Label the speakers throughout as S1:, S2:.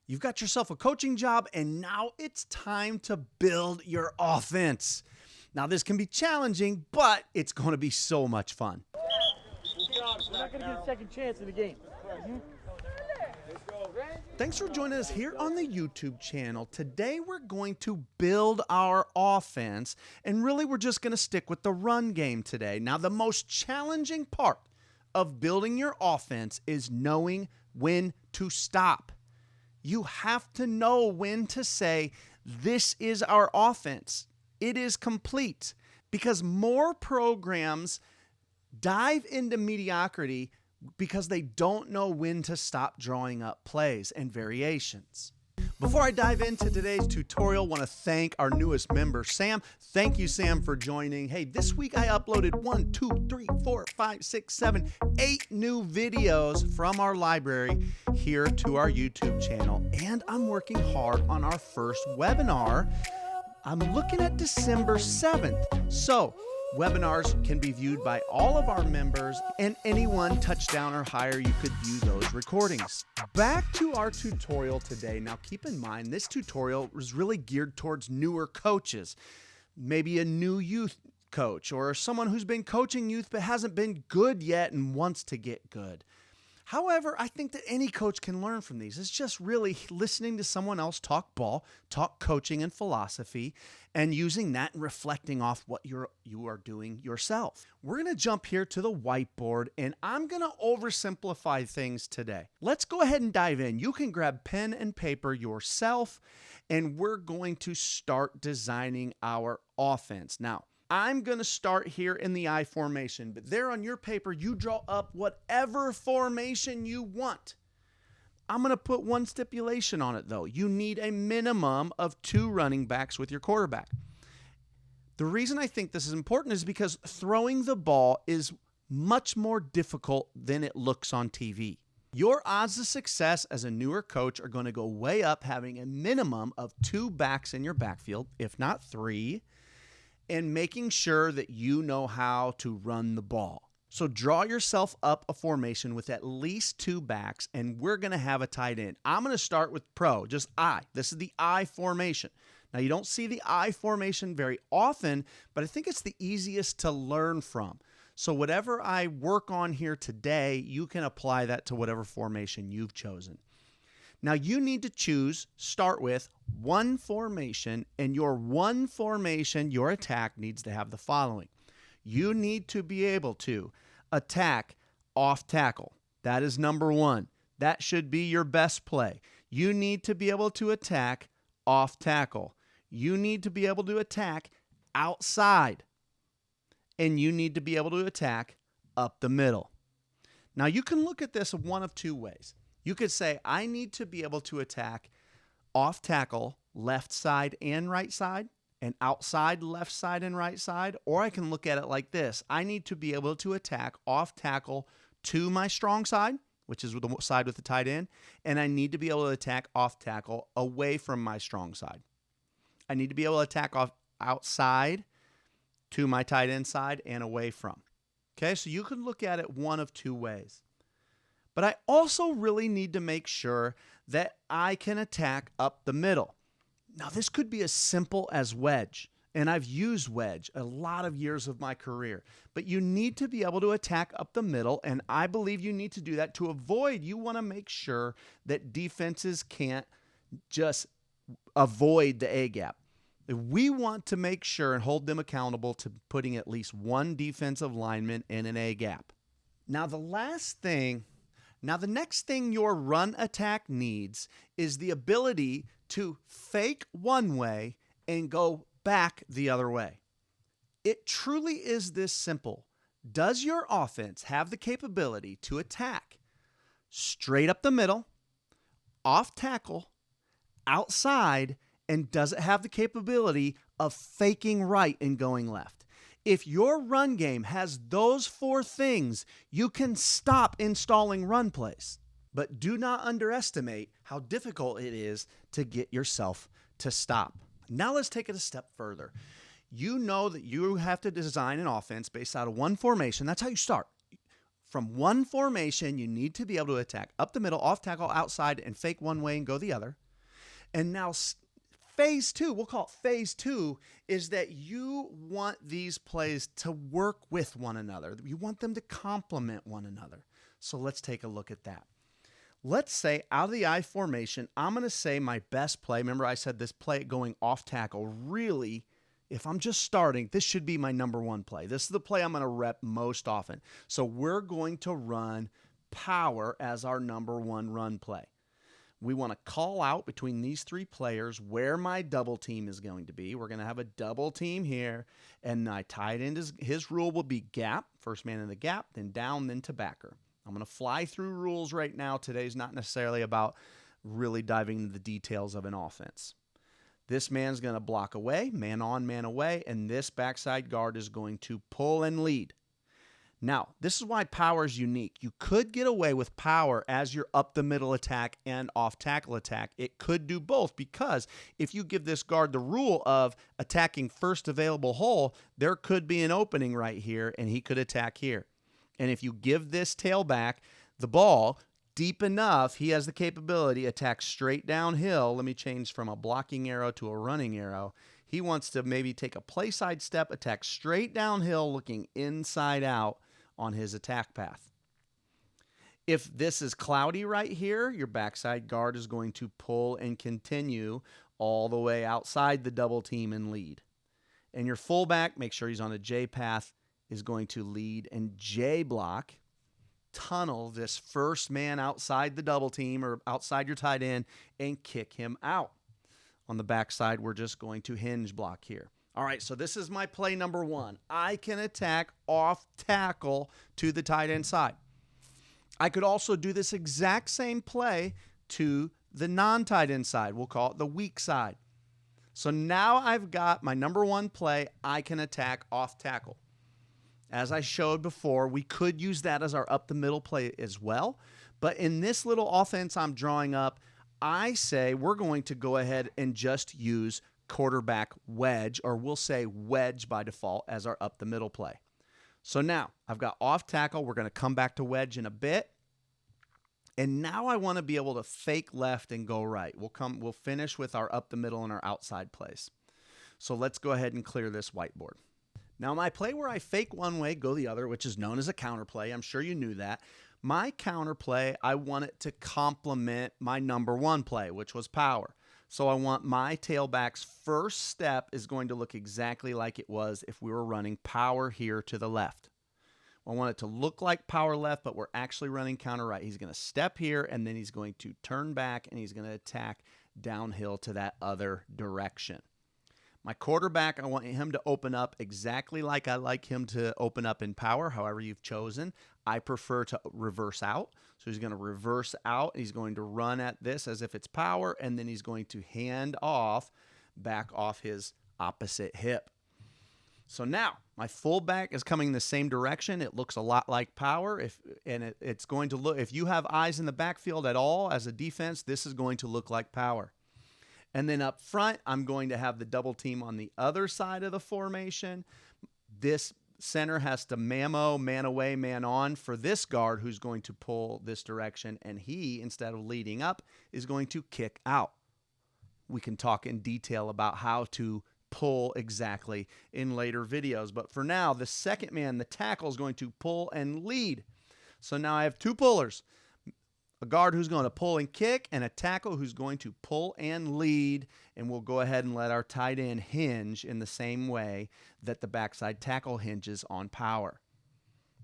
S1: You've got yourself a coaching job, and now it's time to build your offense. Now, this can be challenging, but it's going to be so much fun.
S2: We're not going to get a second chance in the game.
S1: Thanks for joining us here on the YouTube channel. Today, we're going to build our offense, and really, we're just going to stick with the run game today. Now, the most challenging part of building your offense is knowing when to stop. You have to know when to say, this is our offense. It is complete. Because more programs dive into mediocrity because they don't know when to stop drawing up plays and variations. Before I dive into today's tutorial, I want to thank our newest member, Sam. Thank you, Sam, for joining. Hey, this week I uploaded 8 new videos from our library here to our YouTube channel. And I'm working hard on our first webinar. I'm looking at December 7th. So, webinars can be viewed by all of our members, and anyone touchdown or higher, you could view those recordings. Back to our tutorial today. Now, keep in mind, this tutorial was really geared towards newer coaches, maybe a new youth coach or someone who's been coaching youth but hasn't been good yet and wants to get good. However, I think that any coach can learn from these. It's just really listening to someone else talk ball, talk coaching and philosophy, and using that and reflecting off what you are doing yourself. We're going to jump here to the whiteboard, and I'm going to oversimplify things today. Let's go ahead and dive in. You can grab pen and paper yourself, and we're going to start designing our offense. Now, I'm going to start here in the I formation, but there on your paper, you draw up whatever formation you want. I'm going to put one stipulation on it, though. You need a minimum of 2 running backs with your quarterback. The reason I think this is important is because throwing the ball is much more difficult than it looks on TV. Your odds of success as a newer coach are going to go way up having a minimum of 2 backs in your backfield, if not 3, and making sure that you know how to run the ball. So draw yourself up a formation with at least 2 backs, and we're going to have a tight end. I'm going to start with pro, just I. This is the I formation. Now, you don't see the I formation very often, but I think it's the easiest to learn from. So whatever I work on here today, you can apply that to whatever formation you've chosen. Now, you need to start with one formation, and your one formation, your attack needs to have the following. You need to be able to attack off tackle. That is number 1. That should be your best play. You need to be able to attack off tackle. You need to be able to attack outside. And you need to be able to attack up the middle. Now, you can look at this one of 2 ways. You could say, I need to be able to attack off tackle, left side and right side, and outside left side and right side. Or I can look at it like this. I need to be able to attack off tackle to my strong side, which is the side with the tight end, and I need to be able to attack off tackle away from my strong side. I need to be able to attack off outside to my tight end side and away from. Okay, so you can look at it one of 2 ways. But I also really need to make sure that I can attack up the middle. Now, this could be as simple as wedge, and I've used wedge a lot of years of my career. But you need to be able to attack up the middle, and I believe you need to do that to avoid. You want to make sure that defenses can't just avoid the A-gap. We want to make sure and hold them accountable to putting at least one defensive lineman in an A-gap. Now, the next thing your run attack needs is the ability to fake one way and go back the other way. It truly is this simple. Does your offense have the capability to attack straight up the middle, off tackle, outside, and does it have the capability of faking right and going left? If your run game has those 4 things, you can stop installing run plays. But do not underestimate how difficult it is to get yourself to stop. Now let's take it a step further. You know that you have to design an offense based out of one formation. That's how you start. From one formation, you need to be able to attack up the middle, off tackle, outside, and fake one way and go the other. And now phase two, we'll call it phase two, is that you want these plays to work with one another. You want them to complement one another. So let's take a look at that. Let's say out of the I formation, I'm going to say my best play. Remember I said this play going off tackle. Really, if I'm just starting, this should be my number one play. This is the play I'm going to rep most often. So we're going to run power as our number one run play. We want to call out between these three players where my double team is going to be. We're going to have a double team here, and my tight end, his rule will be gap, first man in the gap, then down, then to backer. I'm going to fly through rules right now. Today's not necessarily about really diving into the details of an offense. This man's going to block away, man on, man away, and this backside guard is going to pull and lead. Now, this is why power is unique. You could get away with power as your up the middle attack and off tackle attack. It could do both, because if you give this guard the rule of attacking first available hole, there could be an opening right here and he could attack here. And if you give this tailback the ball deep enough, he has the capability to attack straight downhill. Let me change from a blocking arrow to a running arrow. He wants to maybe take a play side step, attack straight downhill, looking inside out on his attack path. If this is cloudy right here, your backside guard is going to pull and continue all the way outside the double team and lead. And your fullback, make sure he's on a J path, is going to lead and J block, tunnel this first man outside the double team or outside your tight end and kick him out. On the backside, we're just going to hinge block here. All right, so this is my play number one. I can attack off tackle to the tight end side. I could also do this exact same play to the non-tight end side. We'll call it the weak side. So now I've got my number one play. I can attack off tackle. As I showed before, we could use that as our up the middle play as well. But in this little offense I'm drawing up, I say we're going to go ahead and just use quarterback wedge, or we'll say wedge by default as our up the middle play. So now I've got off tackle. We're going to come back to wedge in a bit. And now I want to be able to fake left and go right. We'll finish with our up the middle and our outside plays. So let's go ahead and clear this whiteboard. Now, my play where I fake one way, go the other, which is known as a counter play. I'm sure you knew that. My counter play, I want it to complement my number one play, which was power. So I want my tailback's first step is going to look exactly like it was if we were running power here to the left. I want it to look like power left, but we're actually running counter right. He's going to step here, and then he's going to turn back, and he's going to attack downhill to that other direction. My quarterback, I want him to open up exactly like I like him to open up in power, however you've chosen. I prefer to reverse out. So he's going to reverse out. He's going to run at this as if it's power, and then he's going to hand off back off his opposite hip. So now my fullback is coming the same direction. It looks a lot like power. It's going to look, if you have eyes in the backfield at all as a defense, this is going to look like power. And then up front, I'm going to have the double team on the other side of the formation. This center has to mammo, man away, man on for this guard who's going to pull this direction. And he, instead of leading up, is going to kick out. We can talk in detail about how to pull exactly in later videos. But for now, the second man, the tackle, is going to pull and lead. So now I have two pullers. A guard who's going to pull and kick, and a tackle who's going to pull and lead. And we'll go ahead and let our tight end hinge in the same way that the backside tackle hinges on power.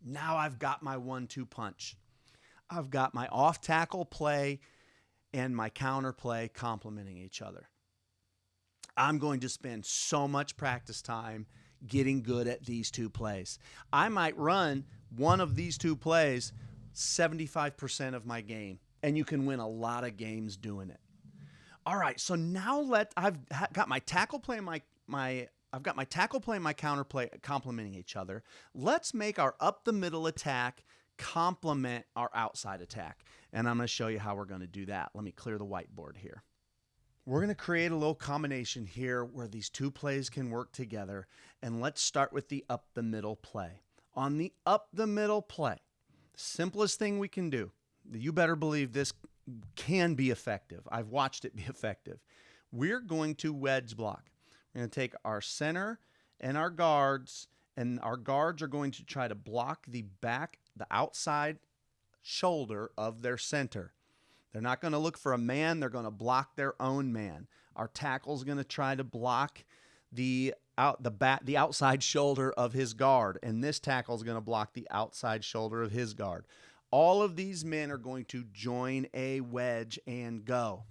S1: Now I've got my 1-2 punch. I've got my off tackle play and my counter play complementing each other. I'm going to spend so much practice time getting good at these two plays. I might run one of these two plays 75% of my game, and you can win a lot of games doing it. All right, so now I've got my tackle play and I've got my tackle play and my counter play complementing each other. Let's make our up the middle attack complement our outside attack, and I'm going to show you how we're going to do that. Let me clear the whiteboard here. We're going to create a little combination here where these two plays can work together, and let's start with the up the middle play. On the up the middle play, Simplest thing we can do. You better believe this can be effective. I've watched it be effective. We're going to wedge block. We're going to take our center and our guards are going to try to block the outside shoulder of their center. They're not going to look for a man. They're going to block their own man. Our tackle's going to try to block the outside shoulder of his guard, and this tackle is going to block the outside shoulder of his guard. All of these men are going to join a wedge and go.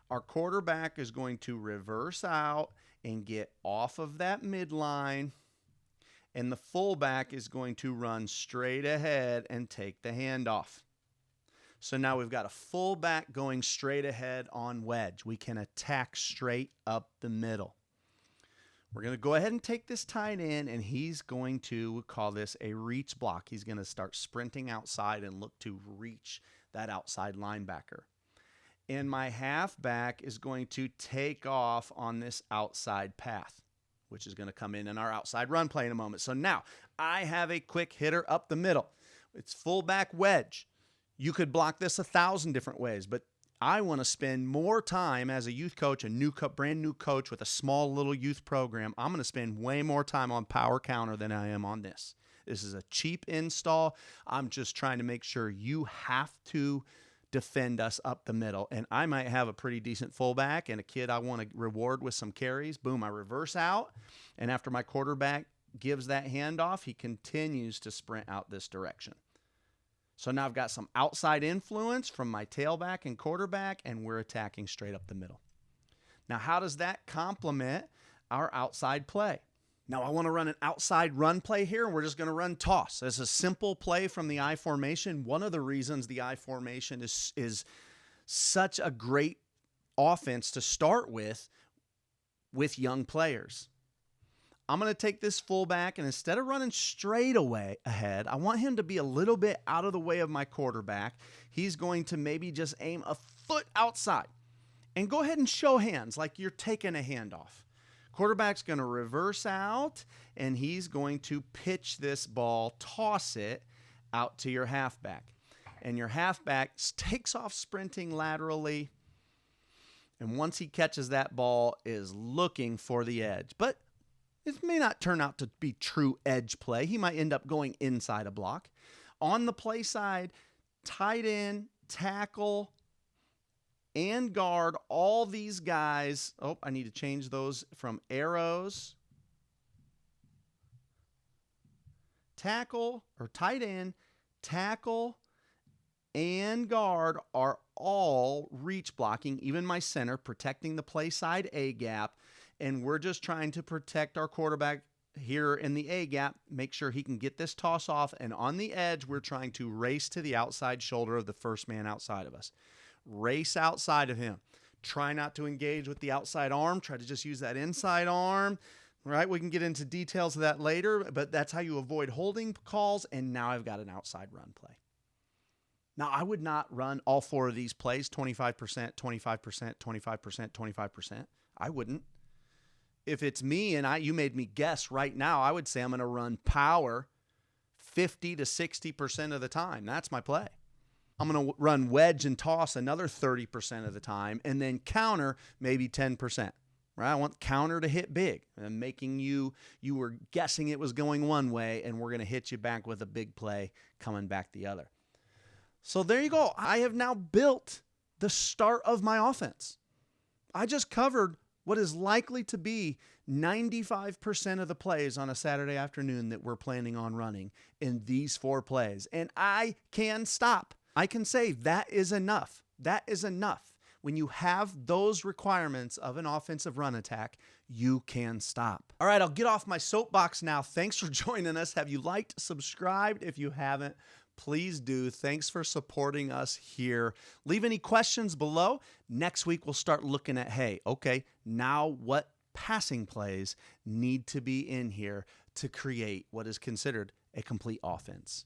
S1: Our quarterback is going to reverse out and get off of that midline, and the fullback is going to run straight ahead and take the handoff. So now we've got a fullback going straight ahead on wedge. We can attack straight up the middle. We're going to go ahead and take this tight end, and he's going to call this a reach block. He's going to start sprinting outside and look to reach that outside linebacker. And my halfback is going to take off on this outside path, which is going to come in our outside run play in a moment. So now I have a quick hitter up the middle. It's fullback wedge. You could block this 1,000 different ways, but I want to spend more time as a youth coach, brand new coach with a small little youth program. I'm going to spend way more time on power counter than I am on this. This is a cheap install. I'm just trying to make sure you have to defend us up the middle. And I might have a pretty decent fullback and a kid I want to reward with some carries. Boom, I reverse out. And after my quarterback gives that handoff, he continues to sprint out this direction. So now I've got some outside influence from my tailback and quarterback, and we're attacking straight up the middle. Now, how does that complement our outside play? Now, I want to run an outside run play here, and we're just going to run toss. It's a simple play from the I formation. One of the reasons the I formation is such a great offense to start with young players. I'm going to take this fullback, and instead of running straight away ahead, I want him to be a little bit out of the way of my quarterback. He's going to maybe just aim a foot outside and go ahead and show hands like you're taking a handoff. Quarterback's going to reverse out, and he's going to pitch this ball, toss it out to your halfback. And your halfback takes off sprinting laterally, and once he catches that ball, is looking for the edge. But it may not turn out to be true edge play. He might end up going inside a block. On the play side, tight end, tackle, and guard, all these guys. Oh, I need to change those from arrows. Tackle or tight end, tackle, and guard are all reach blocking, even my center, protecting the play side A gap. And we're just trying to protect our quarterback here in the A gap, make sure he can get this toss off. And on the edge, we're trying to race to the outside shoulder of the first man outside of us. Race outside of him. Try not to engage with the outside arm. Try to just use that inside arm. Right? We can get into details of that later, but that's how you avoid holding calls. And now I've got an outside run play. Now, I would not run all four of these plays 25%, 25%, 25%, 25%. I wouldn't. If it's me and you made me guess right now, I would say I'm going to run power 50 to 60% of the time. That's my play. I'm going to run wedge and toss another 30% of the time, and then counter maybe 10%. Right? I want counter to hit big, and making you were guessing it was going one way, and we're going to hit you back with a big play coming back the other. So there you go. I have now built the start of my offense. I just covered what is likely to be 95% of the plays on a Saturday afternoon that we're planning on running in these 4 plays. And I can stop. I can say that is enough. That is enough. When you have those requirements of an offensive run attack, you can stop. All right, I'll get off my soapbox now. Thanks for joining us. Have you liked, subscribed? If you haven't, please do. Thanks for supporting us here. Leave any questions below. Next week, we'll start looking at, hey, okay, now what passing plays need to be in here to create what is considered a complete offense.